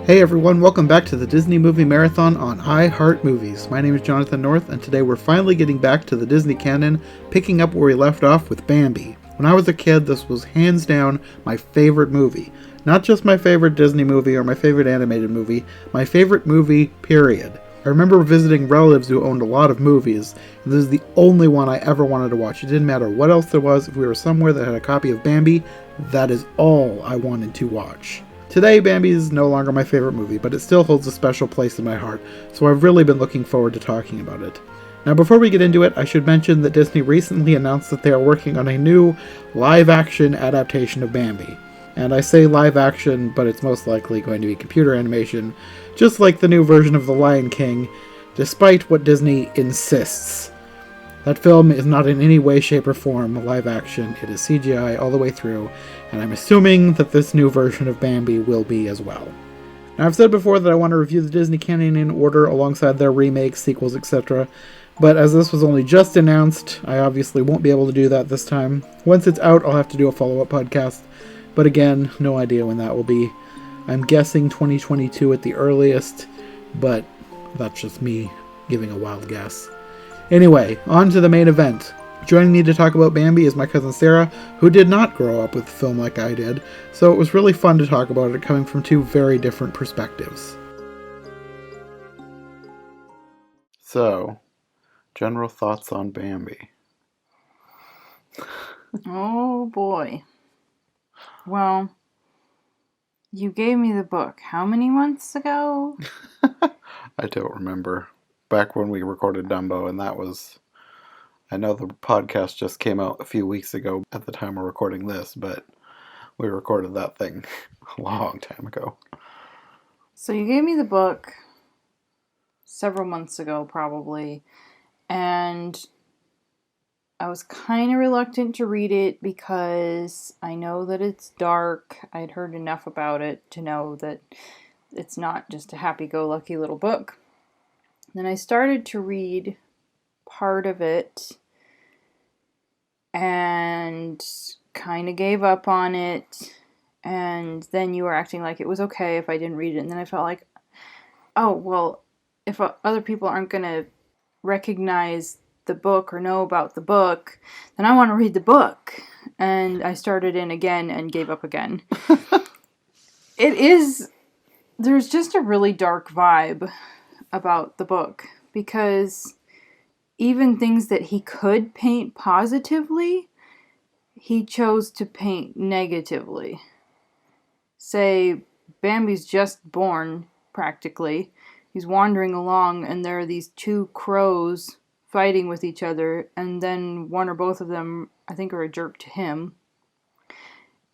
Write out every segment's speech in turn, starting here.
Hey everyone, welcome back to the Disney Movie Marathon on iHeart Movies. My name is Jonathan North, and today we're finally getting back to the Disney canon, picking up where we left off with Bambi. When I was a kid, this was hands down my favorite movie. Not just my favorite Disney movie or my favorite animated movie, my favorite movie, period. I remember visiting relatives who owned a lot of movies, and this is the only one I ever wanted to watch. It didn't matter what else there was. If we were somewhere that had a copy of Bambi, that is all I wanted to watch. Today, Bambi is no longer my favorite movie, but it still holds a special place in my heart, so I've really been looking forward to talking about it. Now, before we get into it, I should mention that Disney recently announced that they are working on a new live-action adaptation of Bambi. And I say live-action, but it's most likely going to be computer animation, just like the new version of The Lion King, despite what Disney insists. That film is not in any way, shape, or form live action. It is CGI all the way through, and I'm assuming that this new version of Bambi will be as well. Now, I've said before that I want to review the Disney canon in order alongside their remakes, sequels, etc., but as this was only just announced, I obviously won't be able to do that this time. Once it's out, I'll have to do a follow-up podcast, but again, no idea when that will be. I'm guessing 2022 at the earliest, but that's just me giving a wild guess. Anyway, on to the main event. Joining me to talk about Bambi is my cousin Sarah, who did not grow up with the film like I did, so it was really fun to talk about it coming from two very different perspectives. So, general thoughts on Bambi? Oh boy. Well, you gave me the book how many months ago? I don't remember. Back when we recorded Dumbo, and that was... I know the podcast just came out a few weeks ago at the time we're recording this, but we recorded that thing a long time ago. So you gave me the book several months ago, probably, and I was kind of reluctant to read it because I know that it's dark. I'd heard enough about it to know that it's not just a happy-go-lucky little book. Then I started to read part of it and kind of gave up on it, and then you were acting like it was okay if I didn't read it, and then I felt like, oh, well, if other people aren't going to recognize the book or know about the book, then I want to read the book. And I started in again and gave up again. There's just a really dark vibe about the book, because even things that he could paint positively, he chose to paint negatively. Say, Bambi's just born, practically. He's wandering along, and there are these two crows fighting with each other, and then one or both of them, I think, are a jerk to him.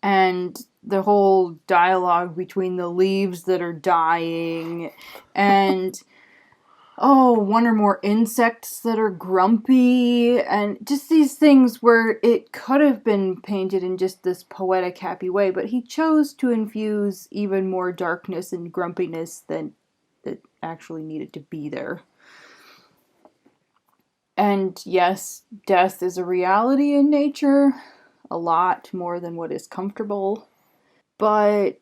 And the whole dialogue between the leaves that are dying, and one or more insects that are grumpy, and just these things where it could have been painted in just this poetic, happy way, but he chose to infuse even more darkness and grumpiness than it actually needed to be there. And yes, death is a reality in nature, a lot more than what is comfortable, but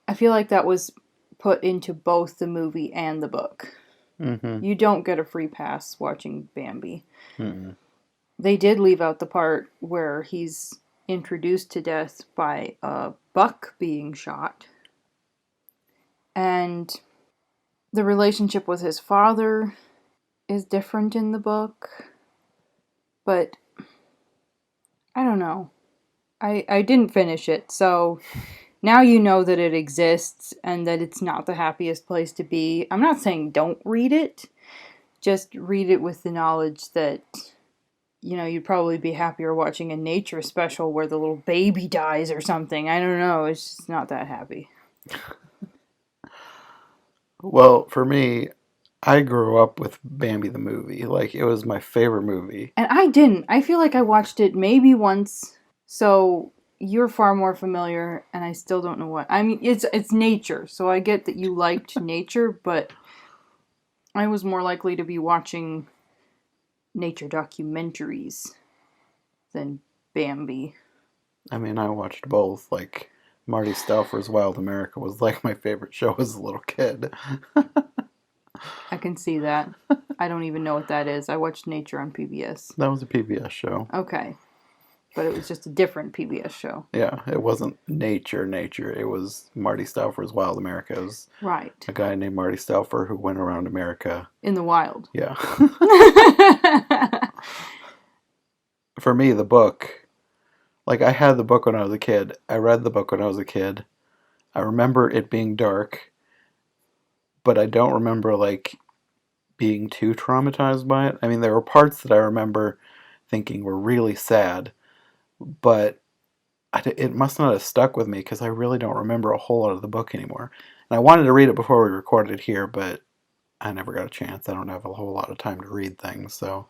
I feel like that was put into both the movie and the book. Mm-hmm. You don't get a free pass watching Bambi. Mm-hmm. They did leave out the part where he's introduced to death by a buck being shot. And the relationship with his father is different in the book. But I don't know. I didn't finish it, so now you know that it exists and that it's not the happiest place to be. I'm not saying don't read it. Just read it with the knowledge that, you'd probably be happier watching a nature special where the little baby dies or something. I don't know. It's just not that happy. Well, for me, I grew up with Bambi the movie. Like, it was my favorite movie. And I didn't. I feel like I watched it maybe once. So you're far more familiar, and I still don't know what. I mean, it's nature, so I get that you liked nature, but I was more likely to be watching nature documentaries than Bambi. I mean, I watched both. Like, Marty Stauffer's Wild America was like my favorite show as a little kid. I can see that. I don't even know what that is. I watched Nature on PBS. That was a PBS show. Okay. But it was just a different PBS show. Yeah, it wasn't Nature. It was Marty Stauffer's Wild America. It was right. A guy named Marty Stauffer who went around America. In the wild. Yeah. For me, the book, like I had the book when I was a kid. I read the book when I was a kid. I remember it being dark, but I don't remember like being too traumatized by it. I mean, there were parts that I remember thinking were really sad, but it must not have stuck with me because I really don't remember a whole lot of the book anymore. And I wanted to read it before we recorded here, but I never got a chance. I don't have a whole lot of time to read things, so.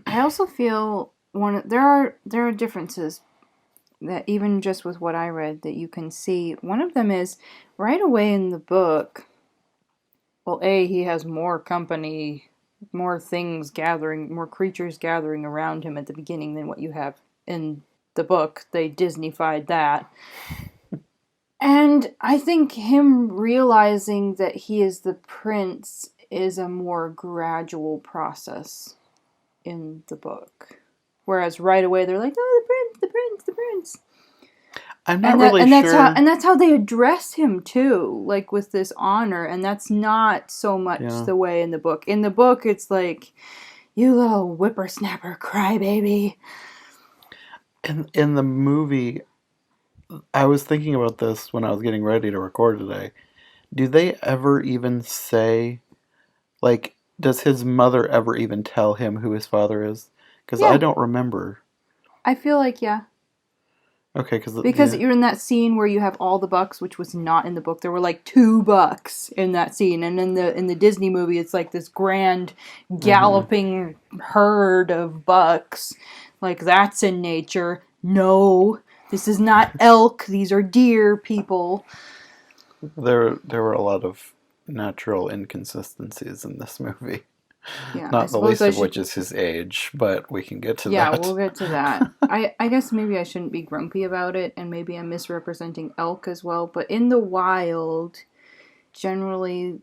I also feel there are differences that even just with what I read that you can see. One of them is right away in the book. Well, he has more company, more things gathering, more creatures gathering around him at the beginning than what you have in the book. They Disney-fied that. And I think him realizing that he is the prince is a more gradual process in the book. Whereas right away they're like, oh, the prince, the prince, the prince. I'm not really sure. That's how they address him too, like with this honor, and that's not so much the way in the book. In the book, it's like, you little whippersnapper crybaby. In the movie, I was thinking about this when I was getting ready to record today. Do they ever even say, like, does his mother ever even tell him who his father is? Because I don't remember. I feel like, yeah. Okay, because you're in that scene where you have all the bucks, which was not in the book. There were like 2 bucks in that scene, and in the Disney movie, it's like this grand galloping herd of bucks. Like that's in nature. No, this is not elk. These are deer, people. There were a lot of natural inconsistencies in this movie. Yeah, not the least of which is his age, but we can get to that. Yeah, we'll get to that. I guess maybe I shouldn't be grumpy about it, and maybe I'm misrepresenting elk as well, but in the wild, generally,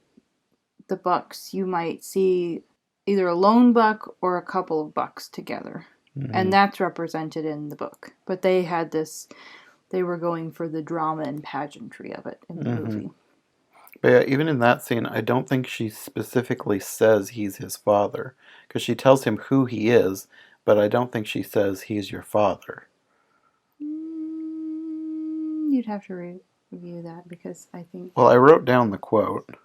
the bucks, you might see either a lone buck or a couple of bucks together, and that's represented in the book. But they were going for the drama and pageantry of it in the movie. But yeah, even in that scene, I don't think she specifically says he's his father. Because she tells him who he is, but I don't think she says he's your father. You'd have to review that because I think... Well, I wrote down the quote.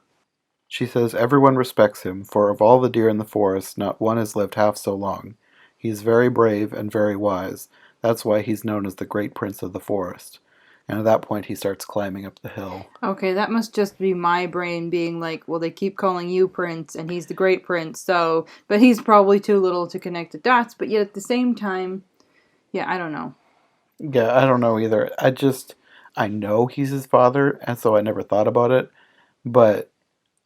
She says, "Everyone respects him, for of all the deer in the forest, not one has lived half so long. He is very brave and very wise. That's why he's known as the great prince of the forest." And at that point, he starts climbing up the hill. Okay, that must just be my brain being like, well, they keep calling you Prince, and he's the great prince, so... But he's probably too little to connect the dots, but yet at the same time... Yeah, I don't know. Yeah, I don't know either. I know he's his father, and so I never thought about it. But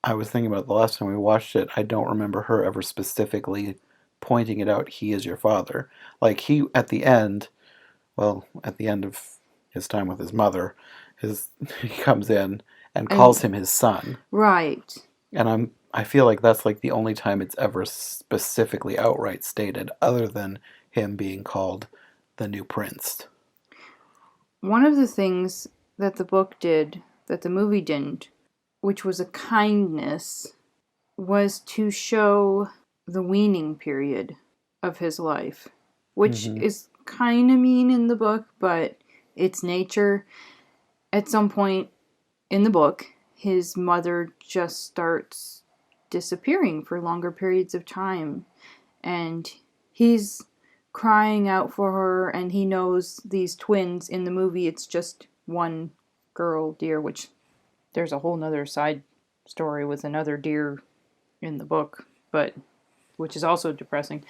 I was thinking about the last time we watched it, I don't remember her ever specifically pointing it out, he is your father. Like, at the end of his time with his mother, he comes in and calls him his son. Right. And I feel like that's like the only time it's ever specifically outright stated, other than him being called the new prince. One of the things that the book did, that the movie didn't, which was a kindness, was to show the weaning period of his life, which is kind of mean in the book, but it's nature. At some point in the book, his mother just starts disappearing for longer periods of time, and he's crying out for her, and he knows these twins. In the movie, it's just one girl deer, which there's a whole nother side story with another deer in the book, but which is also depressing.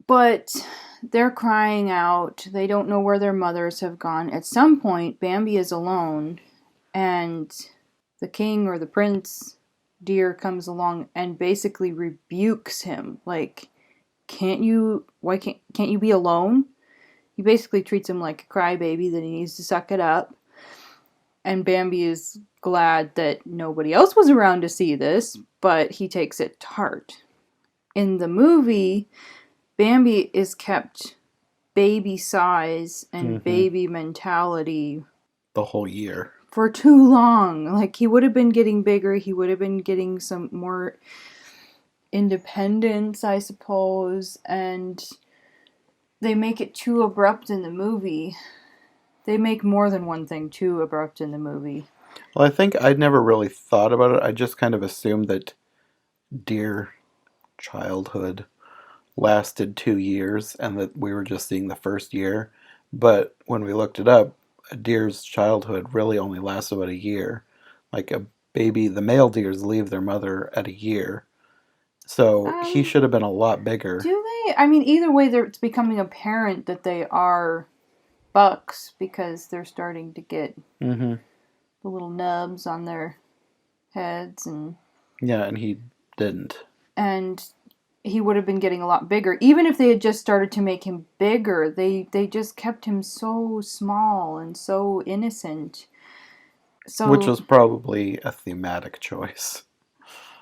But they're crying out. They don't know where their mothers have gone. At some point, Bambi is alone, and the king or the prince deer comes along and basically rebukes him. Like, why can't you be alone? he basically treats him like a crybaby that he needs to suck it up. And Bambi is glad that nobody else was around to see this, but he takes it to heart. In the movie, Bambi is kept baby size and baby mentality the whole year for too long. Like, he would have been getting bigger, he would have been getting some more independence, I suppose, and they make it too abrupt in the movie. They make more than one thing too abrupt in the movie. Well, I think I'd never really thought about it. I just kind of assumed that Dear Childhood lasted 2 years and that we were just seeing the first year. But when we looked it up, a deer's childhood really only lasts about a year. Like a baby, the male deers leave their mother at a year. So he should have been a lot bigger. Do they? I mean, either way, it's becoming apparent that they are bucks because they're starting to get the little nubs on their heads. And yeah, and he didn't. And he would have been getting a lot bigger. Even if they had just started to make him bigger, they just kept him so small and so innocent. So, which was probably a thematic choice.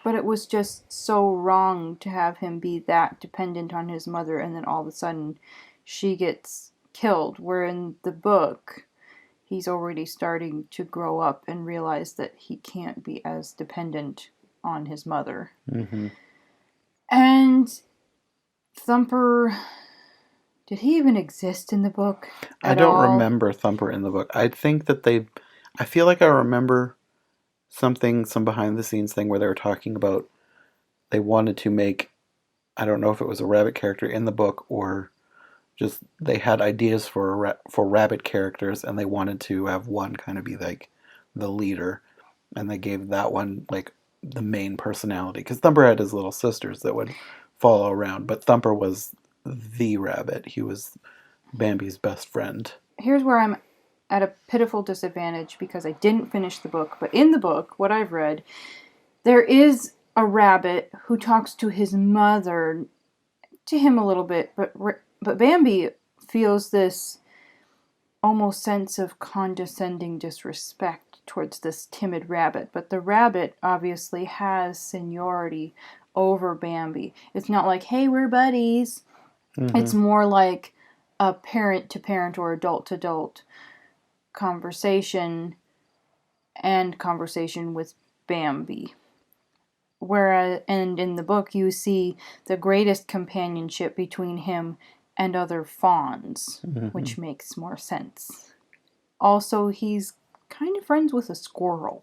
But it was just so wrong to have him be that dependent on his mother and then all of a sudden she gets killed. Where in the book, he's already starting to grow up and realize that he can't be as dependent on his mother. And Thumper, did he even exist in the book I don't remember Thumper in the book. I think that I feel like I remember some behind the scenes thing where they were talking about they wanted to make, I don't know if it was a rabbit character in the book or just they had ideas for rabbit characters and they wanted to have one kind of be like the leader, and they gave that one like the main personality because Thumper had his little sisters that would follow around, but Thumper was the rabbit. He was Bambi's best friend. Here's where I'm at a pitiful disadvantage because I didn't finish the book, but in the book, what I've read, there is a rabbit who talks to his mother, to him a little bit, but Bambi feels this almost sense of condescending disrespect towards this timid rabbit, but the rabbit obviously has seniority over Bambi. It's not like, hey, we're buddies. It's more like a parent to parent or adult to adult conversation with Bambi. Whereas, and in the book you see the greatest companionship between him and other fawns, which makes more sense. Also, he's kind of friends with a squirrel,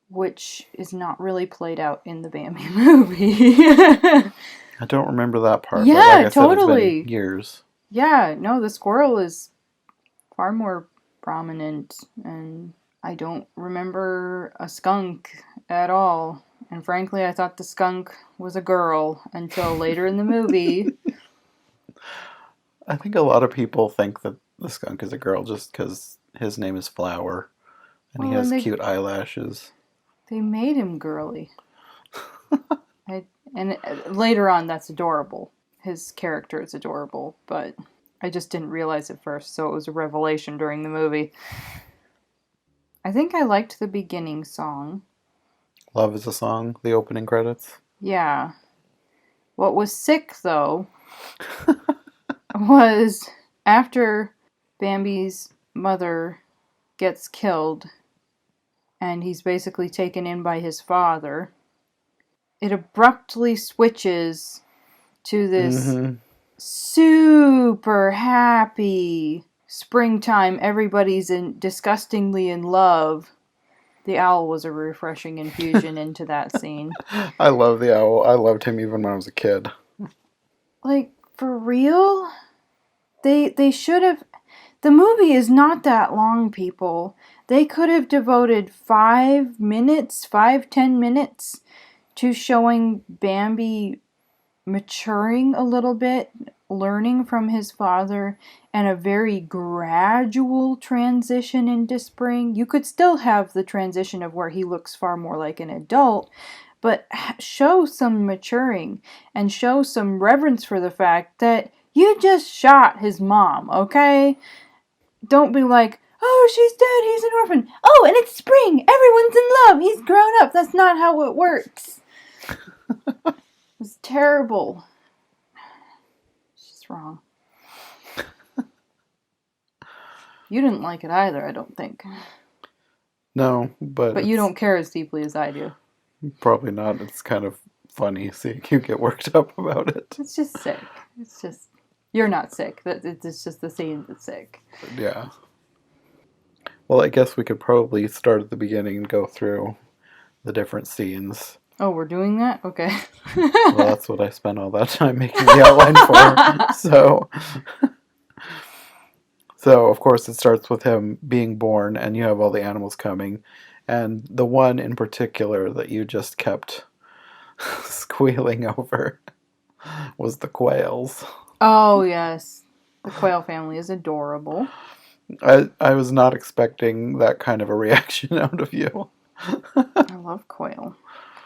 which is not really played out in the Bambi movie. I don't remember that part. Yeah, but like I totally. Said, it's been years. Yeah, no, the squirrel is far more prominent, and I don't remember a skunk at all. And frankly, I thought the skunk was a girl until later in the movie. I think a lot of people think that the skunk is a girl just because his name is Flower and he has cute eyelashes. They made him girly. And later on, that's adorable. His character is adorable, but I just didn't realize it first, so it was a revelation during the movie. I think I liked the beginning song. Love is a Song, the opening credits. Yeah. What was sick, though, was after Bambi's mother gets killed and he's basically taken in by his father, it abruptly switches to this super happy springtime, everybody's disgustingly in love. The owl was a refreshing infusion into that scene. I love the owl. I loved him even when I was a kid. Like, for real? They should have... The movie is not that long, people. They could have devoted 10 minutes to showing Bambi maturing a little bit, learning from his father, and a very gradual transition into spring. You could still have the transition of where he looks far more like an adult, but show some maturing and show some reverence for the fact that You just shot his mom, okay? Don't be like, oh, she's dead, he's an orphan. Oh, and it's spring, everyone's in love, he's grown up. That's not how it works. It's terrible. It's just wrong. You didn't like it either, I don't think. No, But you don't care as deeply as I do. Probably not. It's kind of funny seeing you get worked up about it. It's just sick. It's just, you're not sick. It's just the scene that's sick. Yeah. Well, I guess we could probably start at the beginning and go through the different scenes. Oh, we're doing that? Okay. Well, that's what I spent all that time making the outline for. So, of course, it starts with him being born, and you have all the animals coming. And the one in particular that you just kept squealing over was the quails. Oh, yes. The quail family is adorable. I was not expecting that kind of a reaction out of you. I love quail.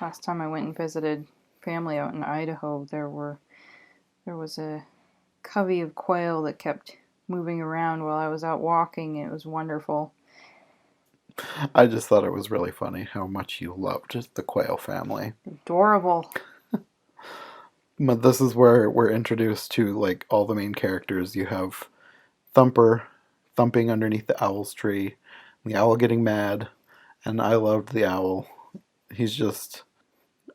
Last time I went and visited family out in Idaho, there was a covey of quail that kept moving around while I was out walking. It was wonderful. I just thought it was really funny how much you loved the quail family. Adorable. But this is where we're introduced to like all the main characters. You have Thumper thumping underneath the owl's tree, the owl getting mad, and I loved the owl. He's just,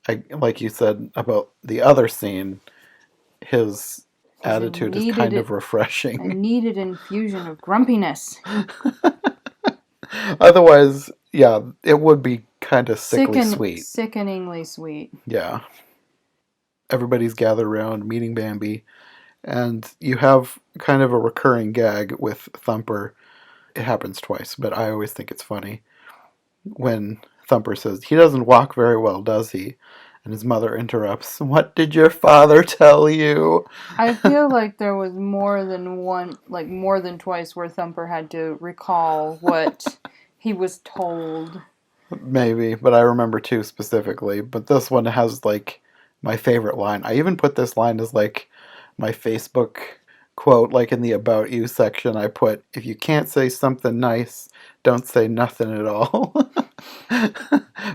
like you said about the other scene, his attitude is kind of refreshing. I needed an infusion of grumpiness. Otherwise, yeah, it would be kind of sickly sweet. Sickeningly sweet. Yeah. Everybody's gathered around meeting Bambi, and you have kind of a recurring gag with Thumper. It happens twice, but I always think it's funny when Thumper says, "He doesn't walk very well, does he?" And his mother interrupts, "What did your father tell you?" I feel like there was more than twice where Thumper had to recall what he was told. Maybe, but I remember two specifically. But this one has like my favorite line. I even put this line as like my Facebook quote, like in the About You section. I put, "If you can't say something nice, don't say nothing at all."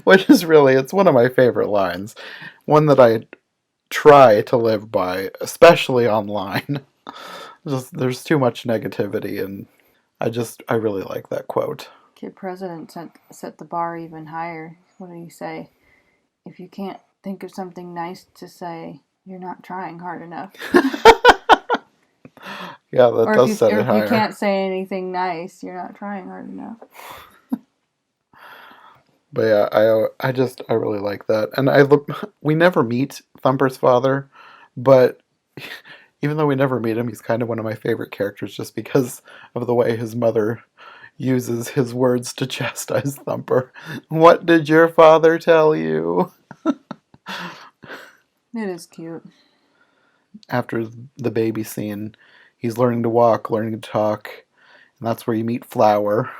Which is really, it's one of my favorite lines. One that I try to live by, especially online. There's too much negativity, and I really like that quote. Kid President set the bar even higher. What did he say? If you can't think of something nice to say, you're not trying hard enough. Yeah, that does set it higher. Or if you can't say anything nice, you're not trying hard enough. But yeah, I really like that. And we never meet Thumper's father, but even though we never meet him, he's kind of one of my favorite characters just because of the way his mother uses his words to chastise Thumper. "What did your father tell you?" It is cute. After the baby scene, he's learning to walk, learning to talk, and that's where you meet Flower.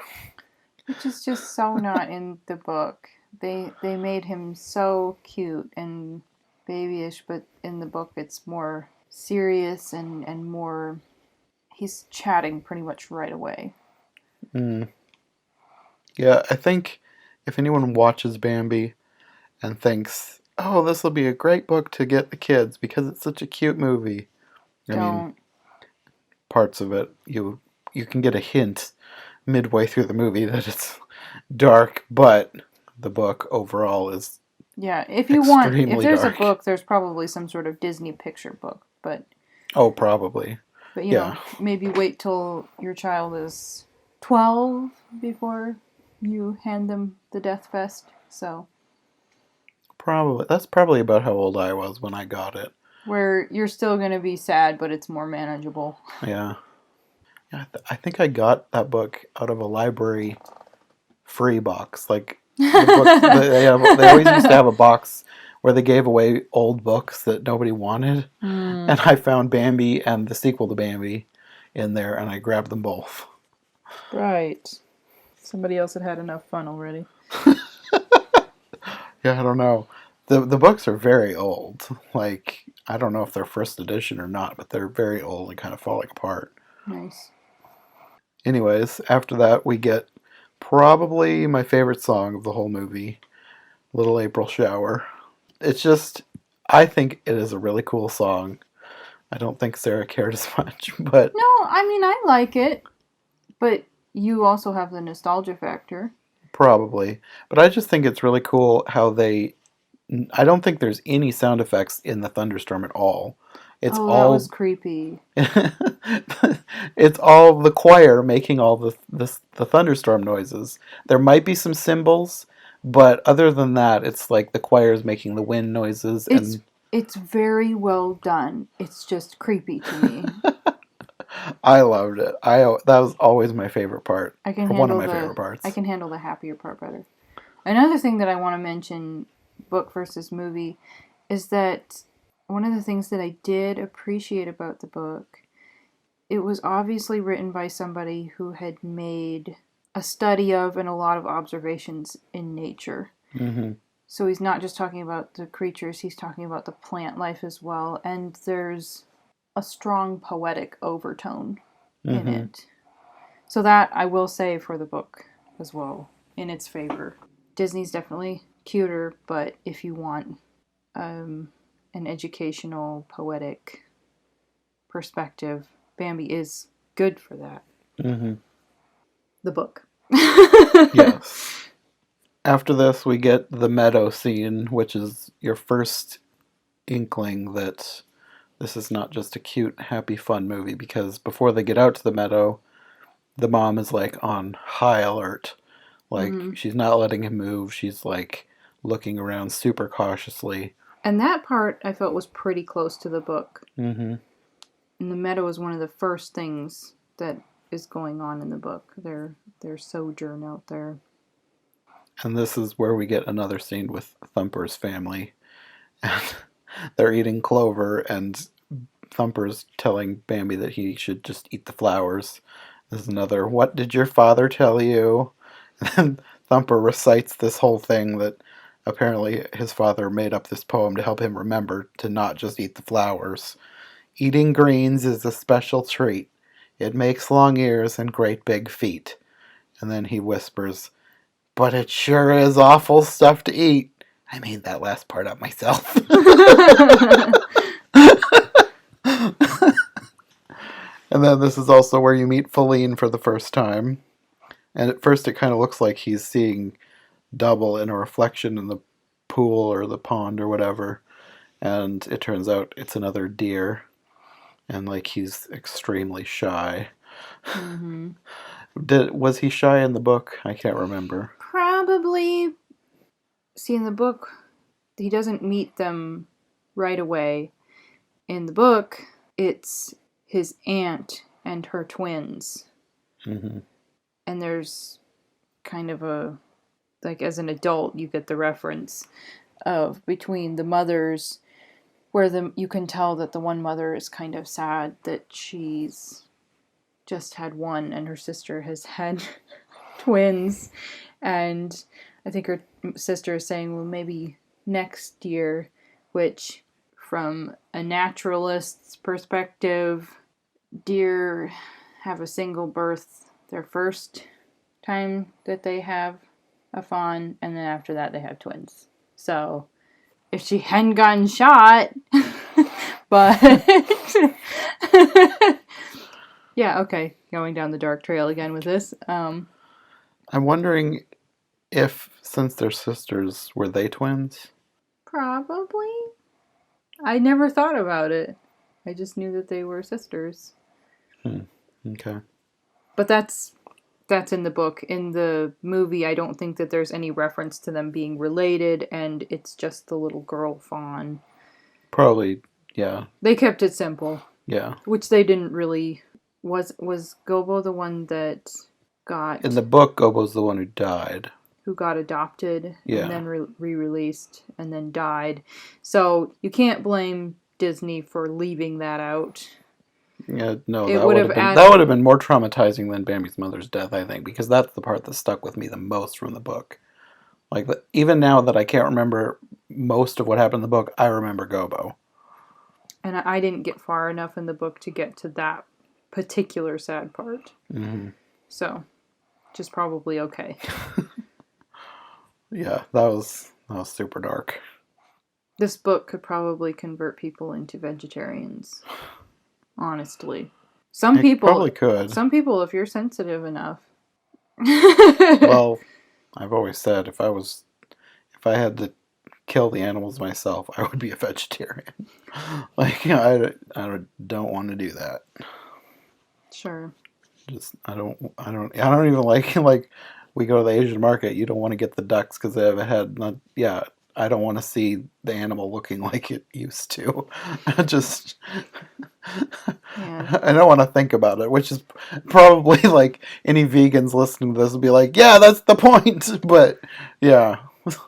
Which is just so not in the book. They made him so cute and babyish, but in the book it's more serious and more... He's chatting pretty much right away. Yeah, I think if anyone watches Bambi and thinks, "Oh, this will be a great book to get the kids because it's such a cute movie," I mean, parts of it, you can get a hint midway through the movie that it's dark, but the book overall is if there's dark. A book, there's probably some sort of Disney picture book, but probably. But you know, maybe wait till your child is 12 before you hand them the Death Fest. So that's probably about how old I was when I got it. Where you're still going to be sad, but it's more manageable. Yeah. I think I got that book out of a library free box. Like, they always used to have a box where they gave away old books that nobody wanted. And I found Bambi and the sequel to Bambi in there, and I grabbed them both. Right. Somebody else had enough fun already. Yeah, I don't know. The books are very old. Like, I don't know if they're first edition or not, but they're very old and kind of falling apart. Nice. Anyways, after that, we get probably my favorite song of the whole movie, Little April Shower. It's just, I think it is a really cool song. I don't think Sarah cared as much, but No, I mean, I like it, but you also have the nostalgia factor. probably. But I just think it's really cool how I don't think there's any sound effects in the thunderstorm at all. It's Oh, that was all creepy. it's all the choir making all the thunderstorm noises. There might be some cymbals, but other than that, it's like the choir's making the wind noises, and It's very well done. It's just creepy to me. I loved it. That was always my favorite part, I can or one of handle my the favorite parts. I can handle the happier part better. Another thing that I want to mention, book versus movie, is that one of the things that I did appreciate about the book, it was obviously written by somebody who had made a study of and a lot of observations in nature. Mm-hmm. So he's not just talking about the creatures, he's talking about the plant life as well. And there's a strong poetic overtone in it. So that I will say for the book as well, in its favor. Disney's definitely cuter, but if you want an educational, poetic perspective, Bambi is good for that. Mm-hmm. The book. Yes. After this, we get the meadow scene, which is your first inkling that this is not just a cute, happy, fun movie, because before they get out to the meadow, the mom is like on high alert. Like, she's not letting him move. She's like looking around super cautiously. And that part I felt was pretty close to the book. Mm-hmm. And the meadow is one of the first things that is going on in the book. Their sojourn out there. And this is where we get another scene with Thumper's family. And they're eating clover, and Thumper's telling Bambi that he should just eat the flowers. There's another, "What did your father tell you?" And Thumper recites this whole thing that apparently his father made up this poem to help him remember to not just eat the flowers. "Eating greens is a special treat. It makes long ears and great big feet." And then he whispers, "But it sure is awful stuff to eat." I made that last part up myself. And then this is also where you meet Feline for the first time. And at first it kind of looks like he's seeing double in a reflection in the pool or the pond or whatever. And it turns out it's another deer. And like he's extremely shy. Mm-hmm. Was he shy in the book? I can't remember. Probably. See, in the book, he doesn't meet them right away. In the book, it's his aunt and her twins. Mm-hmm. And there's kind of a, like as an adult, you get the reference of between the mothers, where you can tell that the one mother is kind of sad that she's just had one and her sister has had twins. And I think her sister is saying, well, maybe next year, which from a naturalist's perspective, deer have a single birth their first time that they have a fawn, and then after that they have twins. So if she hadn't gotten shot, but yeah, okay, going down the dark trail again with this. I'm wondering if, since they're sisters, were they twins? Probably. I never thought about it. I just knew that they were sisters. Okay. But that's in the book. In the movie, I don't think that there's any reference to them being related, and it's just the little girl fawn. Probably, yeah. They kept it simple. Yeah. Which they didn't really... Was Gobo the one that got... In the book, Gobo's the one who died. Who got adopted, yeah. And then re-released, and then died. So you can't blame Disney for leaving that out. Yeah, no, that would have been more traumatizing than Bambi's mother's death, I think, because that's the part that stuck with me the most from the book. Like, even now that I can't remember most of what happened in the book, I remember Gobo. And I didn't get far enough in the book to get to that particular sad part. Mm-hmm. So, just probably okay. Yeah, that was super dark. This book could probably convert people into vegetarians. Honestly. Some people probably could. Some people, if you're sensitive enough. Well, I've always said if I had to kill the animals myself, I would be a vegetarian. Like, I don't want to do that. Sure. Just I don't even like we go to the Asian market. You don't want to get the ducks because they have a head. I don't want to see the animal looking like it used to. Just Yeah. I don't want to think about it, which is probably like any vegans listening to this will be like, yeah, that's the point. But yeah.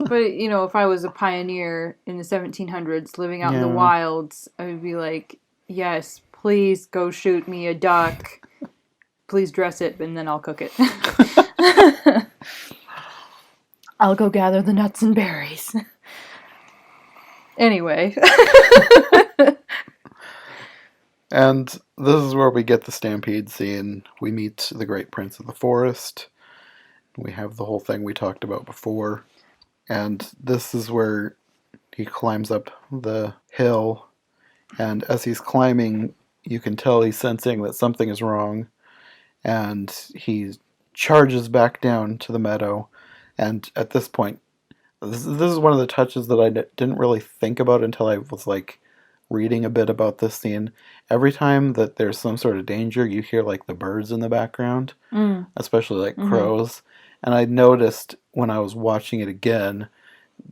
But, you know, if I was a pioneer in the 1700s living out in the Yeah. wilds, I would be like, yes, please go shoot me a duck. Please dress it, and then I'll cook it. I'll go gather the nuts and berries. Anyway. And this is where we get the stampede scene. We meet the Great Prince of the Forest. We have the whole thing we talked about before. And this is where he climbs up the hill. And as he's climbing, you can tell he's sensing that something is wrong. And he charges back down to the meadow. And at this point, this is one of the touches that I didn't really think about until I was like reading a bit about this scene. Every time that there's some sort of danger, you hear like the birds in the background, especially like crows. And I noticed when I was watching it again,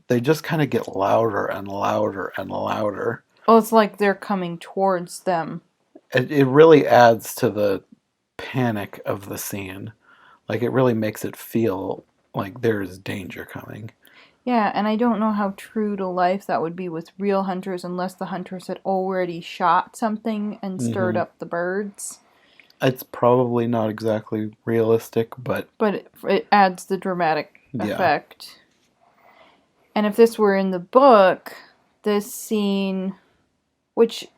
they just kind of get louder and louder and louder. Well, it's like they're coming towards them. It really adds to the panic of the scene. Like, it really makes it feel like there's danger coming. Yeah, and I don't know how true to life that would be with real hunters unless the hunters had already shot something and stirred up the birds. It's probably not exactly realistic, but it adds the dramatic effect. And if this were in the book, this scene, which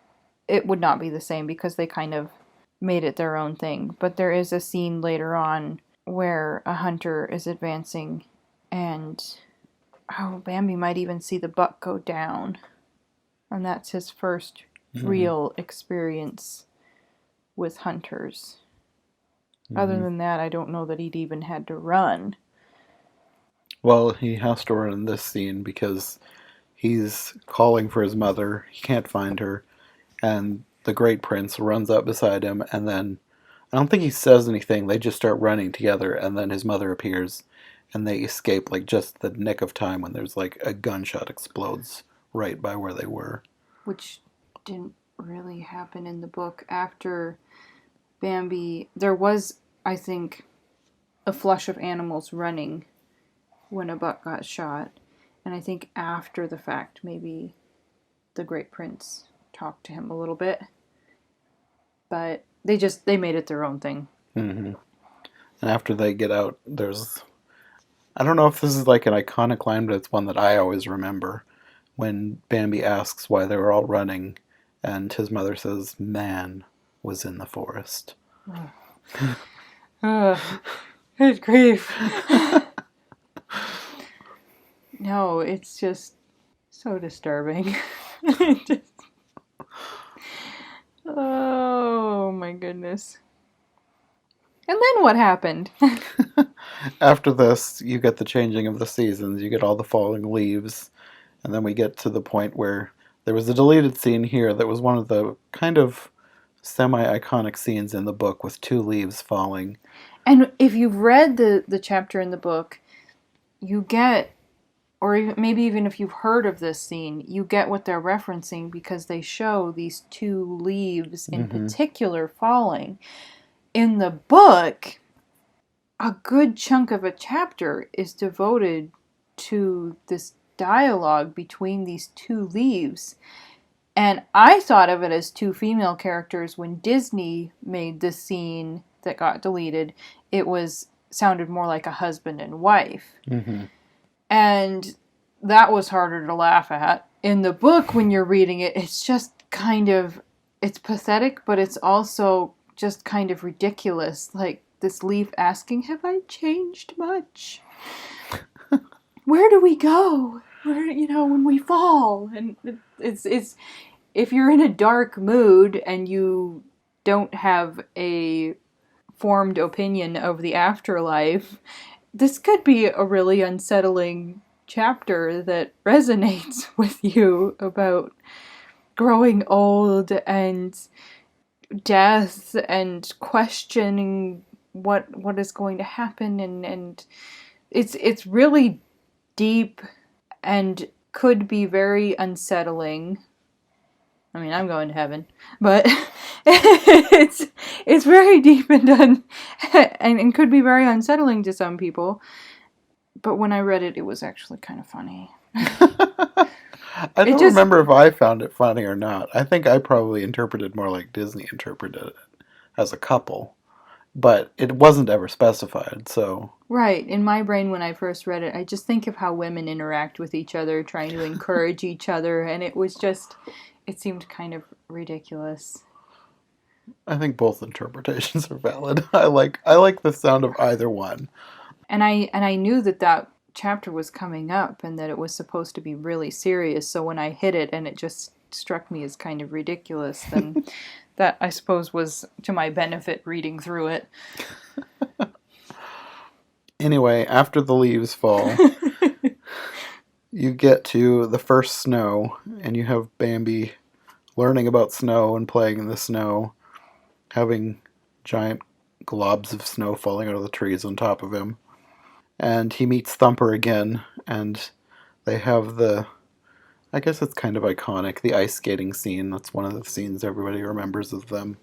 it would not be the same because they kind of made it their own thing, but there is a scene later on where a hunter is advancing and Bambi might even see the buck go down. And that's his first real experience with hunters. Other than that, I don't know that he'd even had to run. Well, he has to run in this scene because he's calling for his mother. He can't find her. And the Great Prince runs up beside him, and then I don't think he says anything. They just start running together, and then his mother appears, and they escape like just the nick of time when there's like a gunshot explodes right by where they were. Which didn't really happen in the book. After Bambi, there was, I think, a flush of animals running when a buck got shot. And I think after the fact, maybe the Great Prince talked to him a little bit. But they made it their own thing. Mm-hmm. And after they get out, there's... I don't know if this is like an iconic line, but it's one that I always remember. When Bambi asks why they were all running, and his mother says, "Man was in the forest." Good grief. No, it's just so disturbing. Oh my goodness. And then what happened? After this, you get the changing of the seasons. You get all the falling leaves. And then we get to the point where there was a deleted scene here that was one of the kind of semi-iconic scenes in the book with 2 leaves falling. And if you've read the chapter in the book, you get, or maybe even if you've heard of this scene, you get what they're referencing because they show these 2 leaves in particular falling. In the book, a good chunk of a chapter is devoted to this dialogue between these 2 leaves. And I thought of it as 2 female characters. When Disney made this scene that got deleted, it sounded more like a husband and wife. Mm-hmm. And that was harder to laugh at. In the book, when you're reading it, it's just kind of, it's pathetic, but it's also just kind of ridiculous. Like this leaf asking, "Have I changed much? Where do we go? Where, when we fall?" And it's if you're in a dark mood and you don't have a formed opinion of the afterlife, this could be a really unsettling chapter that resonates with you about growing old and death and questioning what is going to happen, and it's really deep and could be very unsettling. I mean, I'm going to heaven, but it's very deep and could be very unsettling to some people. But when I read it, it was actually kind of funny. I don't remember if I found it funny or not. I think I probably interpreted more like Disney interpreted it as a couple, but it wasn't ever specified, so... Right. In my brain, when I first read it, I just think of how women interact with each other, trying to encourage each other, and it seemed kind of ridiculous. I think both interpretations are valid. I like the sound of either one. And I knew that chapter was coming up and that it was supposed to be really serious, so when I hit it and it just struck me as kind of ridiculous, then that, I suppose, was to my benefit reading through it. Anyway, after the leaves fall, you get to the first snow, and you have Bambi learning about snow and playing in the snow, having giant globs of snow falling out of the trees on top of him. And he meets Thumper again, and they have I guess it's kind of iconic, the ice skating scene. That's one of the scenes everybody remembers of them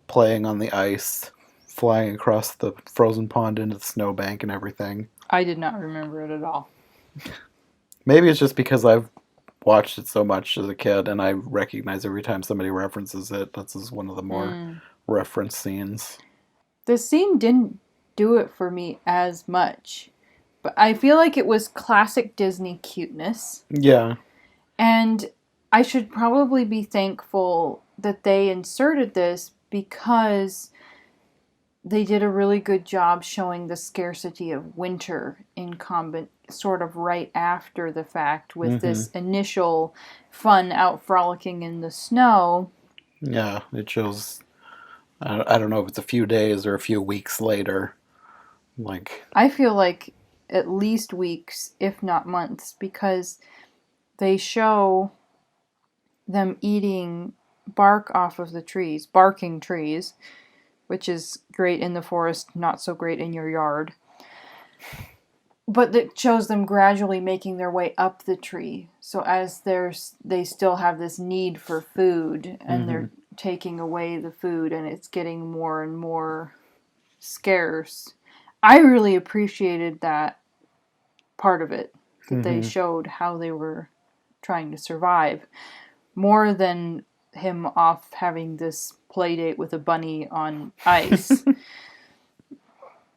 playing on the ice, flying across the frozen pond into the snowbank and everything. I did not remember it at all. Maybe it's just because I've watched it so much as a kid, and I recognize every time somebody references it. This is one of the more referenced scenes. The scene didn't do it for me as much, but I feel like it was classic Disney cuteness. Yeah. And I should probably be thankful that they inserted this, because they did a really good job showing the scarcity of winter in sort of right after the fact with this initial fun out frolicking in the snow. Yeah, it shows, I don't know if it's a few days or a few weeks later. I feel like at least weeks, if not months, because they show them eating bark off of the trees, barking trees, which is great in the forest, not so great in your yard. But it shows them gradually making their way up the tree. So as they still have this need for food, and they're taking away the food, and it's getting more and more scarce. I really appreciated that part of it, that they showed how they were trying to survive, more than him off having this play date with a bunny on ice.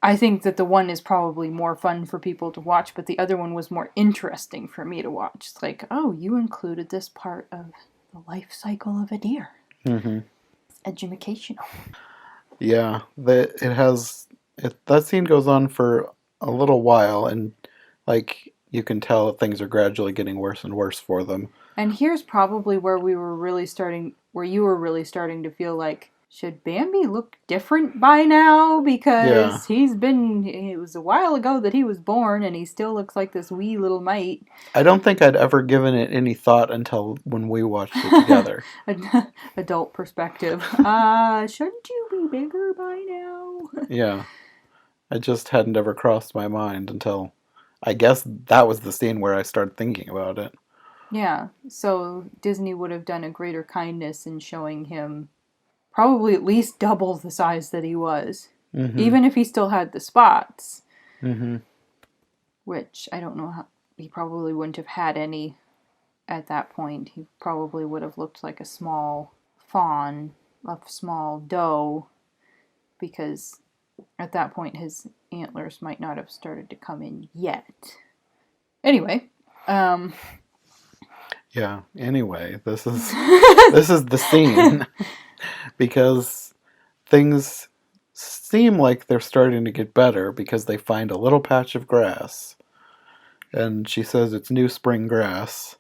I think that the one is probably more fun for people to watch, but the other one was more interesting for me to watch. It's like, oh, you included this part of the life cycle of a deer. Mm-hmm. It's educational. Yeah, that scene goes on for a little while, and you can tell that things are gradually getting worse and worse for them. And here's probably where you were really starting to feel like, should Bambi look different by now? Because it was a while ago that he was born, and he still looks like this wee little mite. I don't think I'd ever given it any thought until when we watched it together. Adult perspective. Shouldn't you be bigger by now? Yeah. It just hadn't ever crossed my mind until, I guess that was the scene where I started thinking about it. Yeah, so Disney would have done a greater kindness in showing him probably at least double the size that he was. Even if he still had the spots. Which, I don't know how, he probably wouldn't have had any at that point. He probably would have looked like a small fawn, a small doe, because at that point his antlers might not have started to come in yet. Anyway, Yeah, anyway, this is the scene because things seem like they're starting to get better because they find a little patch of grass. And she says it's new spring grass.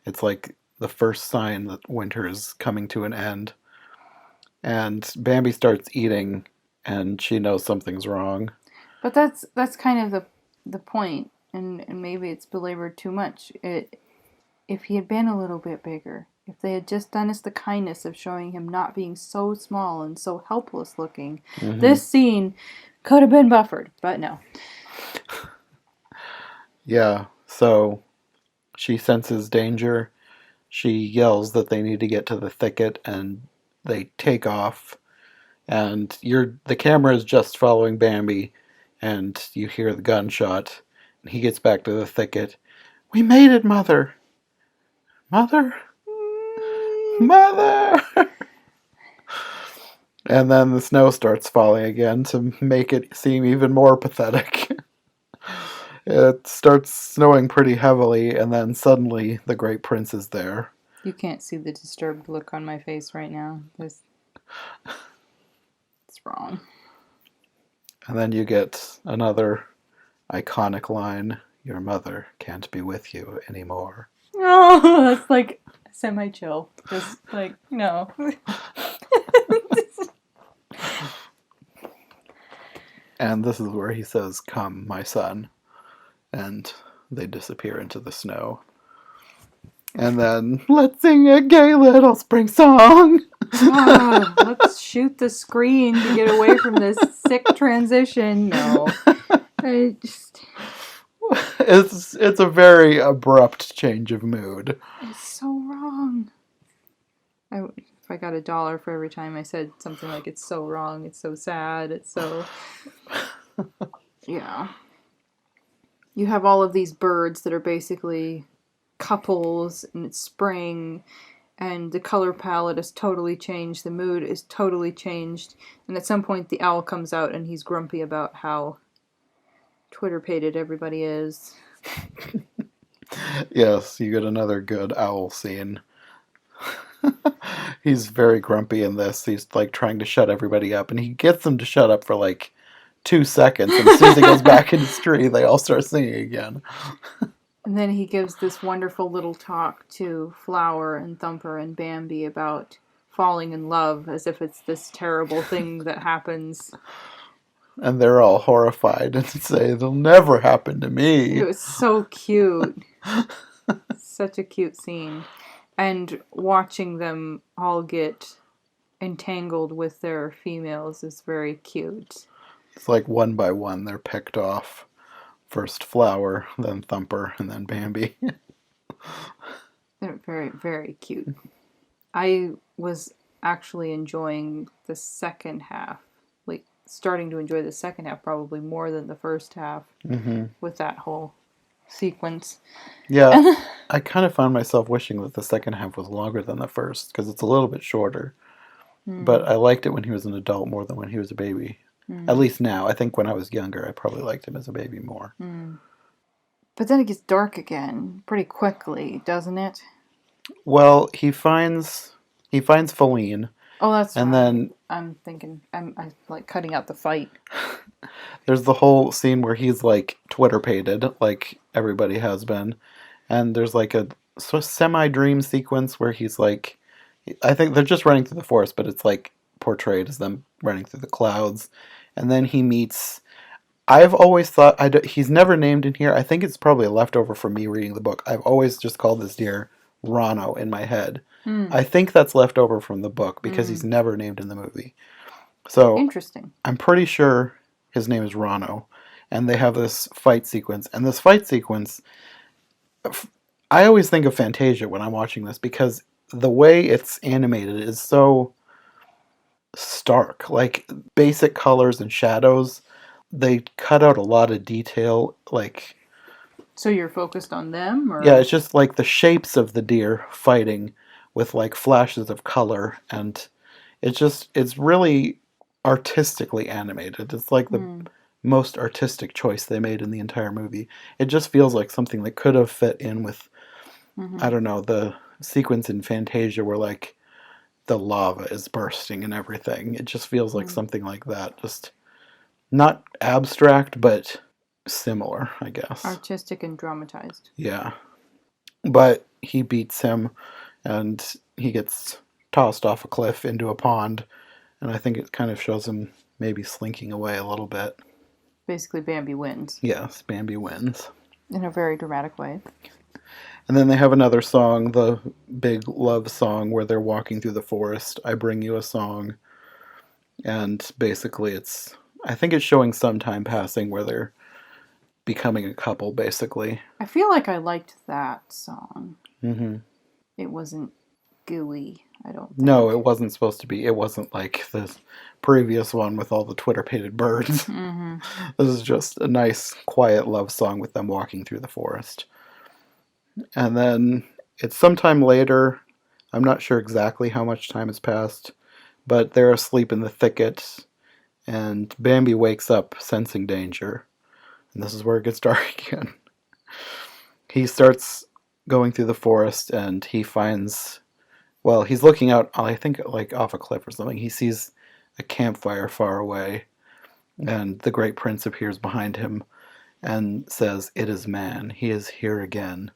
It's like the first sign that winter is coming to an end. And Bambi starts eating, and she knows something's wrong. But that's kind of the point, and maybe it's belabored too much. If he had been a little bit bigger, if they had just done us the kindness of showing him not being so small and so helpless looking, this scene could have been buffered, but no. Yeah, so she senses danger. She yells that they need to get to the thicket, and they take off. And the camera is just following Bambi, and you hear the gunshot. And he gets back to the thicket. We made it, Mother! Mother! Mother! And then the snow starts falling again to make it seem even more pathetic. It starts snowing pretty heavily, and then suddenly the Great Prince is there. You can't see the disturbed look on my face right now. It's wrong. And then you get another iconic line, your mother can't be with you anymore. Oh, that's like semi-chill. Just like, no. And this is where he says, come, my son. And they disappear into the snow. And then, let's sing a gay little spring song. Oh, let's shoot the screen to get away from this sick transition. No. It's a very abrupt change of mood. It's so wrong. If I got $1 for every time I said something like it's so wrong, it's so sad, it's so... Yeah. You have all of these birds that are basically couples, and it's spring, and the color palette is totally changed, the mood is totally changed, and at some point the owl comes out and he's grumpy about how Twitter-pated everybody is. Yes, you get another good owl scene. He's very grumpy in this. He's like trying to shut everybody up, and he gets them to shut up for like 2 seconds, and as soon as he goes back in his tree, they all start singing again. And then he gives this wonderful little talk to Flower and Thumper and Bambi about falling in love, as if it's this terrible thing that happens. And they're all horrified and say, it'll never happen to me. It was so cute. Such a cute scene. And watching them all get entangled with their females is very cute. It's like one by one they're picked off. First Flower, then Thumper, and then Bambi. They're very, very cute. I was actually enjoying the second half. Like, starting to enjoy the second half probably more than the first half with that whole sequence. Yeah, I kind of found myself wishing that the second half was longer than the first, because it's a little bit shorter. But I liked it when he was an adult more than when he was a baby. At least now. I think when I was younger, I probably liked him as a baby more. But then it gets dark again pretty quickly, doesn't it? Well, he finds Feline. Oh, that's and right. then I'm thinking, I'm like cutting out the fight. There's the whole scene where he's like Twitter-pated, like everybody has been. And there's like a sort of semi-dream sequence where he's like, I think they're just running through the forest, but it's like portrayed as them running through the clouds. And then he meets, I've always thought, he's never named in here. I think it's probably a leftover from me reading the book. I've always just called this deer Rano in my head. I think that's left over from the book because he's never named in the movie. So Interesting. I'm pretty sure his name is Rano. And they have this fight sequence. And this fight sequence, I always think of Fantasia when I'm watching this because the way it's animated is so stark. Like, basic colors and shadows, they cut out a lot of detail. Like, so you're focused on them? Or? Yeah, it's just like the shapes of the deer fighting with like flashes of color, and it's really artistically animated. It's like the most artistic choice they made in the entire movie. It just feels like something that could have fit in with Mm-hmm. I don't know, the sequence in Fantasia where like the lava is bursting and everything. It just feels like something like that. Just not abstract, but similar, I guess. Artistic and dramatized. Yeah. But he beats him and he gets tossed off a cliff into a pond. And I think it kind of shows him maybe slinking away a little bit. Basically, Bambi wins. Yes, Bambi wins. In a very dramatic way. And then they have another song, the big love song where they're walking through the forest. I bring you a song. And basically I think it's showing some time passing where they're becoming a couple, basically. I feel like I liked that song. Mm-hmm. It wasn't gooey, I don't think. No, it wasn't supposed to be. It wasn't like the previous one with all the Twitter-pated birds. Mm-hmm. This is just a nice, quiet love song with them walking through the forest. And then it's sometime later. I'm not sure exactly how much time has passed, but they're asleep in the thicket, and Bambi wakes up sensing danger. And this is where it gets dark again. He starts going through the forest and he finds, well, he's looking out, I think, like off a cliff or something. He sees a campfire far away, and the great prince appears behind him and says, "It is man. He is here again.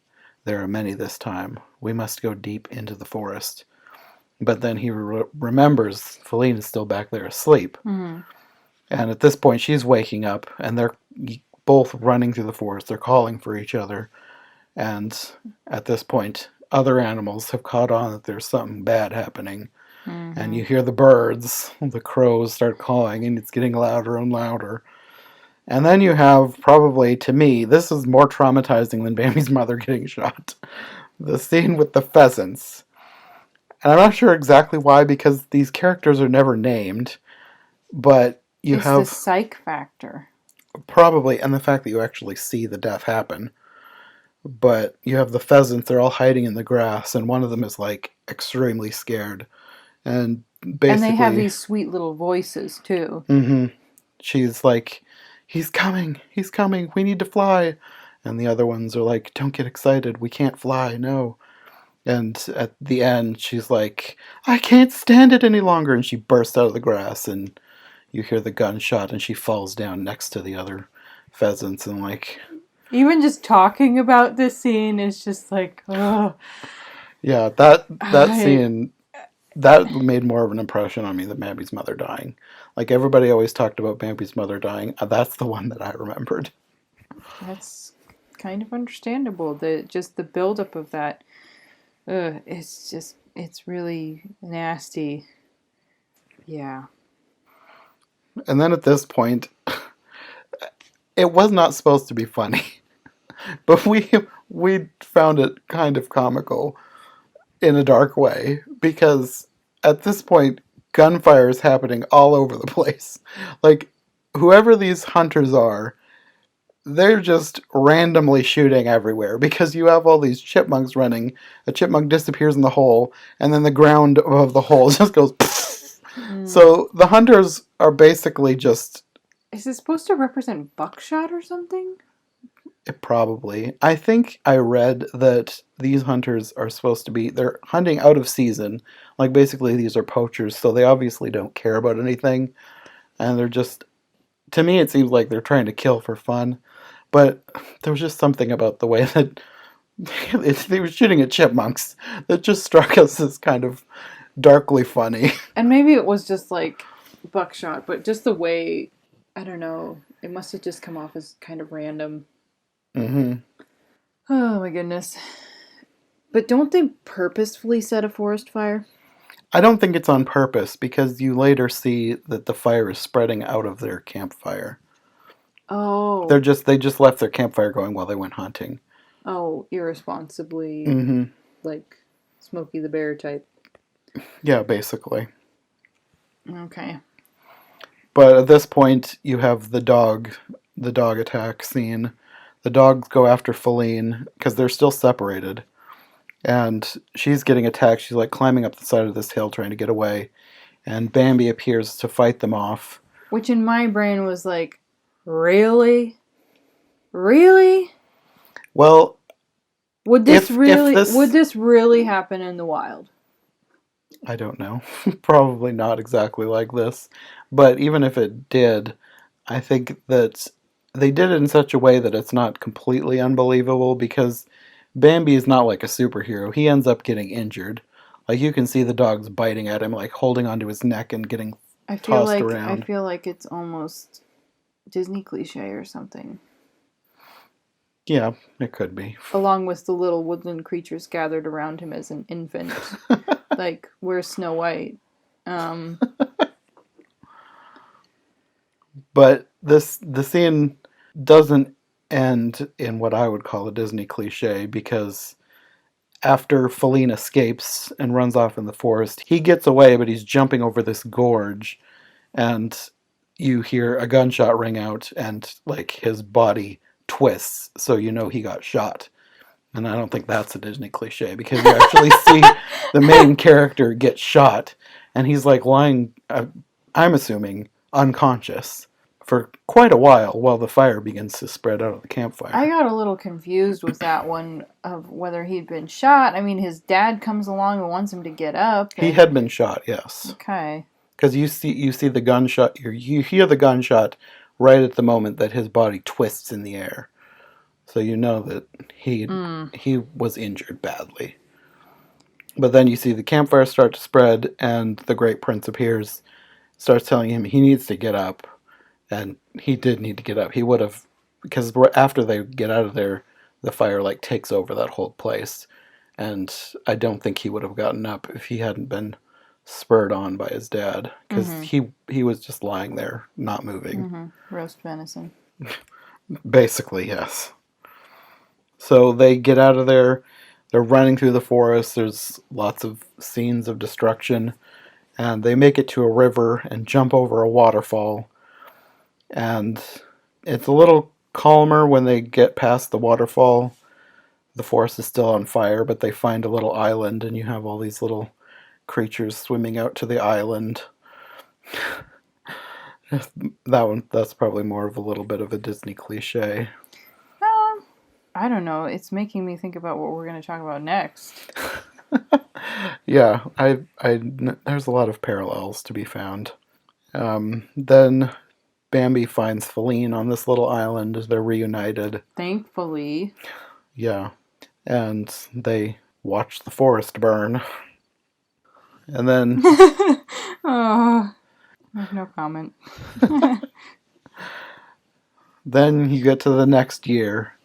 There are many this time. We must go deep into the forest." But then he remembers Feline is still back there asleep. Mm-hmm. And at this point, she's waking up, and they're both running through the forest. They're calling for each other. And at this point, other animals have caught on that there's something bad happening. Mm-hmm. And you hear the birds, the crows start calling, and it's getting louder and louder. And then you have, probably to me, this is more traumatizing than Bambi's mother getting shot. The scene with the pheasants. And I'm not sure exactly why, because these characters are never named. But you have... It's the psych factor. Probably, and the fact that you actually see the death happen. But you have the pheasants, they're all hiding in the grass, and one of them is like extremely scared. And basically... And they have these sweet little voices, too. Mm-hmm. She's like, he's coming, we need to fly. And the other ones are like, don't get excited, we can't fly, no. And at the end, she's like, I can't stand it any longer. And she bursts out of the grass, and you hear the gunshot, and she falls down next to the other pheasants, and like... Even just talking about this scene is just like, oh. Yeah, that scene, that made more of an impression on me than Bambi's mother dying. Like, everybody always talked about Bambi's mother dying. That's the one that I remembered. That's kind of understandable. The buildup of that, it's really nasty. Yeah. And then at this point, it was not supposed to be funny. But we found it kind of comical in a dark way, because at this point, gunfire is happening all over the place. Like, whoever these hunters are, they're just randomly shooting everywhere, because you have all these chipmunks running. A chipmunk disappears in the hole, and then the ground above the hole just goes... So the hunters are basically just... Is it supposed to represent buckshot or something? Probably. I think I read that these hunters are supposed to be... They're hunting out of season. Like, basically, these are poachers, so they obviously don't care about anything. And they're just... To me, it seems like they're trying to kill for fun. But there was just something about the way that they were shooting at chipmunks that just struck us as kind of darkly funny. And maybe it was just like buckshot, but just the way, I don't know, it must have just come off as kind of random. Mm-hmm. Oh my goodness. But don't they purposefully set a forest fire? I don't think it's on purpose, because you later see that the fire is spreading out of their campfire. Oh. They just left their campfire going while they went hunting. Oh, irresponsibly, like Smokey the Bear type. Yeah, basically. Okay. But at this point, you have the dog attack scene. The dogs go after Feline, because they're still separated. And she's getting attacked. She's like climbing up the side of this hill trying to get away. And Bambi appears to fight them off. Which in my brain was like, really? Really? Well, Would this if this really happen in the wild? I don't know. Probably not exactly like this. But even if it did, I think that they did it in such a way that it's not completely unbelievable because Bambi is not like a superhero. He ends up getting injured. Like you can see the dogs biting at him, like holding onto his neck and getting tossed I around. feel like it's almost Disney cliche or something. Yeah, it could be. Along with the little woodland creatures gathered around him as an infant. Like, where's Snow White? But the scene doesn't end in what I would call a Disney cliche because after Feline escapes and runs off in the forest, he gets away, but he's jumping over this gorge, and you hear a gunshot ring out, and like his body twists, so you know he got shot. And I don't think that's a Disney cliche because you actually see the main character get shot, and he's like lying, I'm assuming, unconscious for quite a while the fire begins to spread out of the campfire. I got a little confused with that one of whether he'd been shot. I mean, his dad comes along and wants him to get up. He had been shot, yes. Okay. Because you see the gunshot, you hear the gunshot right at the moment that his body twists in the air. So you know that he was injured badly. But then you see the campfire start to spread, and the Great Prince appears, starts telling him he needs to get up. And he did need to get up. He would have, because after they get out of there, the fire like takes over that whole place. And I don't think he would have gotten up if he hadn't been spurred on by his dad. Because he was just lying there, not moving. Roast venison. Basically, yes. So they get out of there. They're running through the forest. There's lots of scenes of destruction. And they make it to a river and jump over a waterfall. And it's a little calmer when they get past the waterfall. The forest is still on fire, but they find a little island, and you have all these little creatures swimming out to the island. That's probably more of a little bit of a Disney cliche. I don't know. It's making me think about what we're going to talk about next. Yeah, there's a lot of parallels to be found. Then Bambi finds Feline on this little island as they're reunited. Thankfully. Yeah, and they watch the forest burn. And then... Oh, no comment. Then you get to the next year,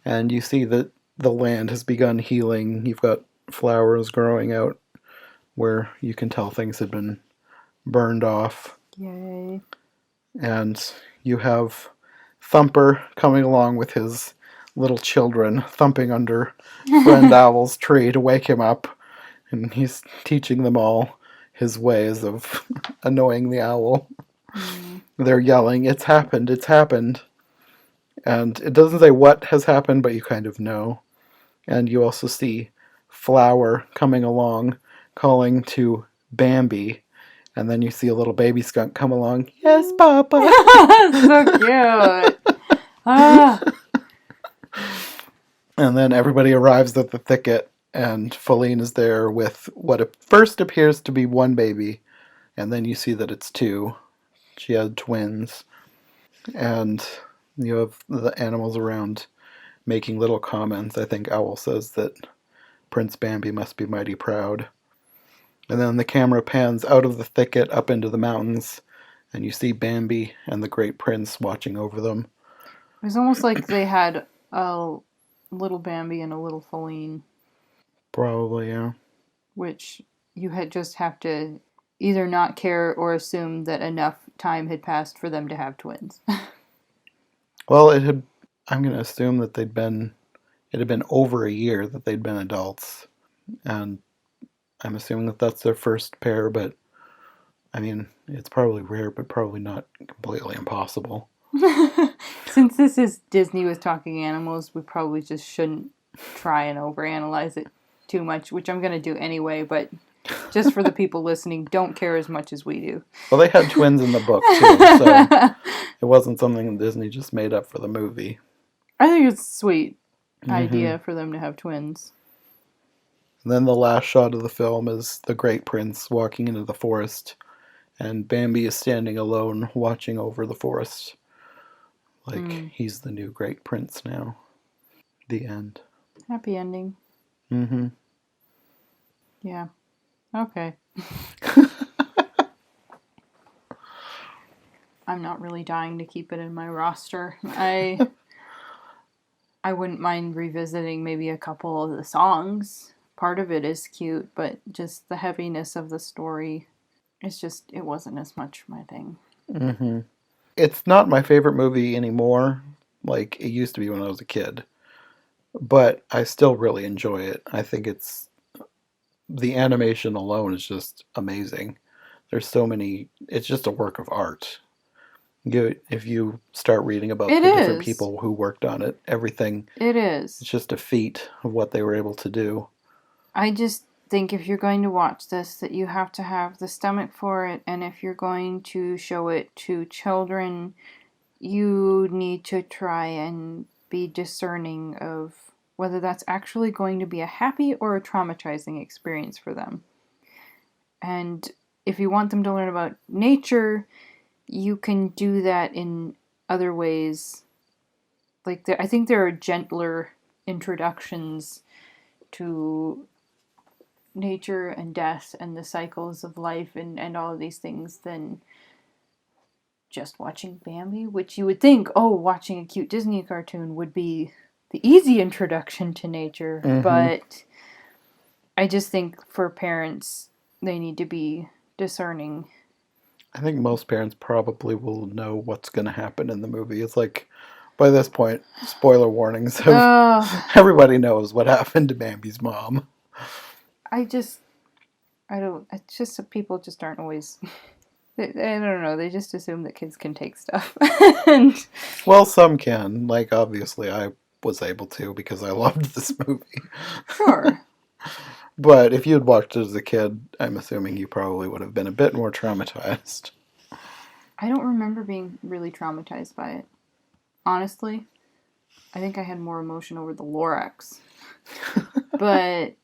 and you see that the land has begun healing. You've got flowers growing out where you can tell things had been burned off. Yay. And you have Thumper coming along with his little children, thumping under Friend Owl's tree to wake him up. And he's teaching them all his ways of annoying the owl. They're yelling, "It's happened, it's happened." And it doesn't say what has happened, but you kind of know. And you also see Flower coming along, calling to Bambi. And then you see a little baby skunk come along. "Yes, Papa." So cute. Ah. And then everybody arrives at the thicket, and Feline is there with what at first appears to be one baby. And then you see that it's two. She had twins. And you have the animals around making little comments. I think Owl says that Prince Bambi must be mighty proud. And then the camera pans out of the thicket up into the mountains, and you see Bambi and the Great Prince watching over them. It was almost like they had a little Bambi and a little Feline. Probably, yeah. Which you just have to either not care or assume that enough time had passed for them to have twins. Well, I'm going to assume that it had been over a year that they'd been adults. And I'm assuming that that's their first pair, but I mean, it's probably rare, but probably not completely impossible. Since this is Disney with talking animals, we probably just shouldn't try and overanalyze it too much, which I'm going to do anyway, but just for the people listening, don't care as much as we do. Well, they had twins in the book, too, so it wasn't something Disney just made up for the movie. I think it's sweet. idea for them to have twins. And then the last shot of the film is the Great Prince walking into the forest, and Bambi is standing alone watching over the forest. Like, he's the new Great Prince now. The end. Happy ending. Mm-hmm. Yeah. Okay. I'm not really dying to keep it in my roster. I wouldn't mind revisiting maybe a couple of the songs. Part of it is cute, but just the heaviness of the story, it wasn't as much my thing. Mm-hmm. It's not my favorite movie anymore, like it used to be when I was a kid. But I still really enjoy it. I think the animation alone is just amazing. There's so many, it's just a work of art. If you start reading about the different people who worked on it, everything. It is. It's just a feat of what they were able to do. I just think if you're going to watch this, that you have to have the stomach for it, and if you're going to show it to children, you need to try and be discerning of whether that's actually going to be a happy or a traumatizing experience for them. And if you want them to learn about nature, you can do that in other ways. Like, I think there are gentler introductions to nature and death and the cycles of life and all of these things than just watching Bambi, which you would think, watching a cute Disney cartoon would be the easy introduction to nature. Mm-hmm. But I just think for parents, they need to be discerning. I think most parents probably will know what's going to happen in the movie. It's like, by this point, spoiler warnings. Everybody knows what happened to Bambi's mom. It's just that people just aren't always, I don't know, they just assume that kids can take stuff. Well, some can. Like, obviously, I was able to because I loved this movie. Sure. But if you had watched it as a kid, I'm assuming you probably would have been a bit more traumatized. I don't remember being really traumatized by it. Honestly, I think I had more emotion over the Lorax. But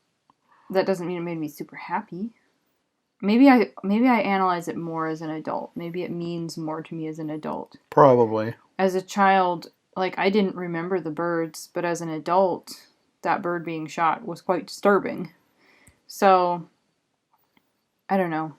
that doesn't mean it made me super happy. Maybe I analyze it more as an adult. Maybe it means more to me as an adult. Probably. As a child, like, I didn't remember the birds, but as an adult, that bird being shot was quite disturbing. So, I don't know.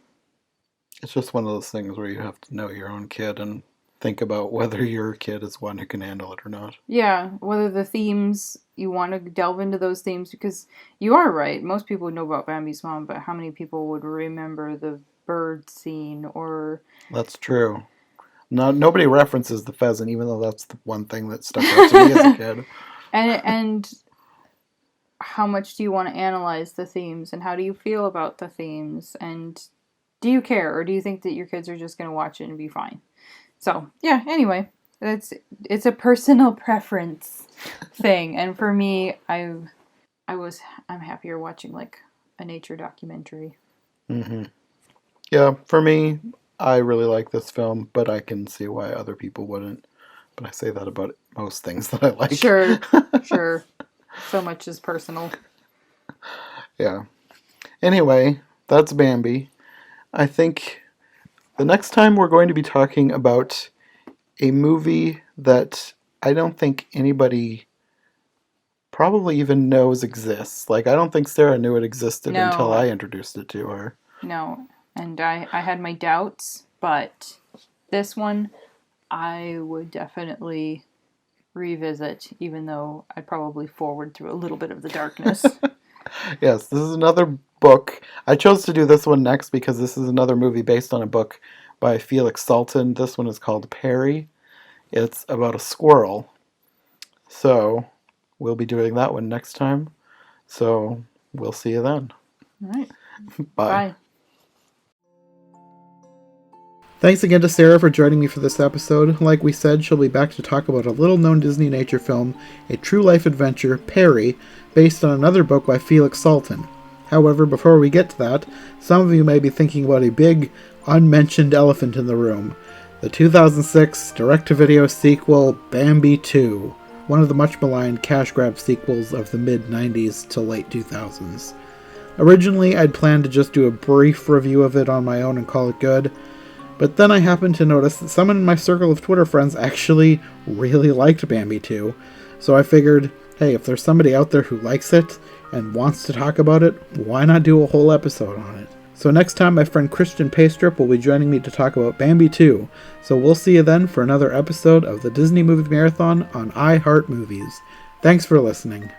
It's just one of those things where you have to know your own kid and think about whether your kid is one who can handle it or not. Yeah, whether the themes, you want to delve into those themes, because you are right. Most people would know about Bambi's mom, but how many people would remember the bird scene or... That's true. Nobody references the pheasant, even though that's the one thing that stuck out to me as a kid. And how much do you want to analyze the themes, and how do you feel about the themes, and do you care, or do you think that your kids are just going to watch it and be fine? So, yeah, anyway, it's a personal preference thing, and for me, I'm happier watching, like, a nature documentary. Mm-hmm. Yeah, for me, I really like this film, but I can see why other people wouldn't. But I say that about most things that I like. Sure. So much is personal. Yeah. Anyway, that's Bambi. I think the next time we're going to be talking about a movie that I don't think anybody probably even knows exists. Like, I don't think Sarah knew it existed until I introduced it to her. No, and I had my doubts, but this one I would definitely revisit, even though I'd probably forward through a little bit of the darkness. Yes, this is another book. I chose to do this one next because this is another movie based on a book by Felix Salten. This one is called Perry. It's about a squirrel. So we'll be doing that one next time. So we'll see you then. All right. Bye. Thanks again to Sarah for joining me for this episode. Like we said, she'll be back to talk about a little-known Disney nature film, a true-life adventure, Perry, based on another book by Felix Salten. However, before we get to that, some of you may be thinking about a big, unmentioned elephant in the room. The 2006 direct-to-video sequel, Bambi 2. one of the much maligned cash grab sequels of the mid-90s to late 2000s. Originally, I'd planned to just do a brief review of it on my own and call it good, but then I happened to notice that someone in my circle of Twitter friends actually really liked Bambi 2, so I figured, hey, if there's somebody out there who likes it and wants to talk about it, why not do a whole episode on it? So next time, my friend Christian Paystrip will be joining me to talk about Bambi 2. So we'll see you then for another episode of the Disney Movie Marathon on iHeart Movies. Thanks for listening.